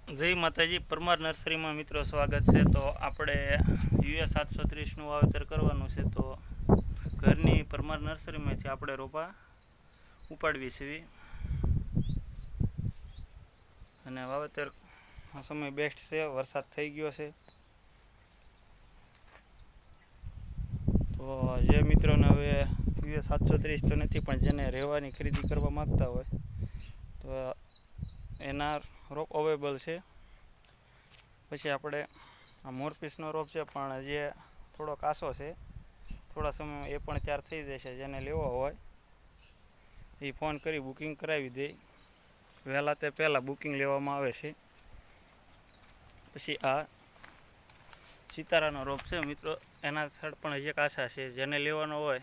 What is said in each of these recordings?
જય માતાજી, પરમાર નર્સરીમાં મિત્રો સ્વાગત છે। તો આપણે US 730નું વાવેતર કરવાનું છે। તો ઘરની પરમાર નર્સરીમાંથી આપણે રોપા ઉપાડવી છે અને વાવેતર સમય બેસ્ટ છે। વરસાદ થઈ ગયો છે તો જે મિત્રોને હવે US 730 તો નથી પણ જેને રહેવાની ખરીદી કરવા માગતા હોય તો એના રોપ અવેલેબલ છે। પછી આપણે આ મોરપીસનો રોપ છે પણ જે થોડો કાસો છે, થોડા સમય એ પણ તૈયાર થઈ જશે। જેને લેવો હોય એ ફોન કરી બુકિંગ કરાવી દે, વહેલા તે પહેલાં બુકિંગ લેવામાં આવે છે। પછી આ સિતારાનો રોપ છે મિત્રો, એના થડ પણ હજી કાસા છે। જેને લેવાનો હોય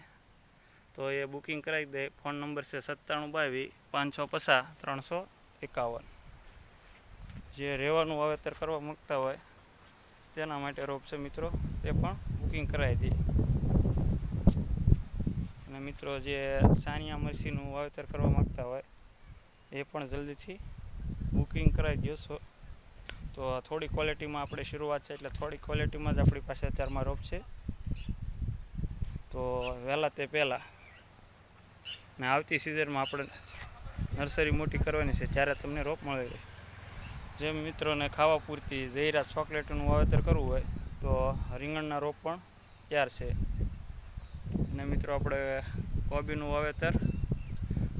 તો એ બુકિંગ કરાવી દે। ફોન નંબર છે 9722 550 351। જે રહેવાનું વાવેતર કરવા માગતા હોય તેના માટે રોપ છે મિત્રો, તે પણ બુકિંગ કરાવી દે। અને મિત્રો જે સાનિયા મરસીનું વાવેતર કરવા માગતા હોય એ પણ જલ્દીથી બુકિંગ કરાવી દો। તો થોડી ક્વોલિટીમાં આપણે શરૂઆત છે એટલે થોડી ક્વોલિટીમાં જ આપણી પાસે અત્યારમાં રોપ છે। તો વહેલા તે પહેલાં ને આવતી સિઝનમાં આપણે નર્સરી મોટી કરવાની છે ત્યારે તમને રોપ મળી રહે। જે મિત્રોને ખાવા પૂરતી જયરા ચોકલેટનું વાવેતર કરવું હોય તો રીંગણના રોપ પણ તૈયાર છે। અને મિત્રો આપણે કોબીનું વાવેતર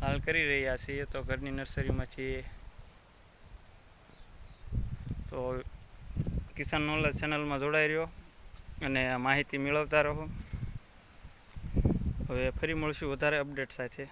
હાલ કરી રહ્યા છીએ તો ઘરની નર્સરીમાંથી। તો કિસાન નોલેજ ચેનલમાં જોડાઈ રહ્યો અને માહિતી મેળવતા રહો। હવે ફરી મળશું વધારે અપડેટ સાથે।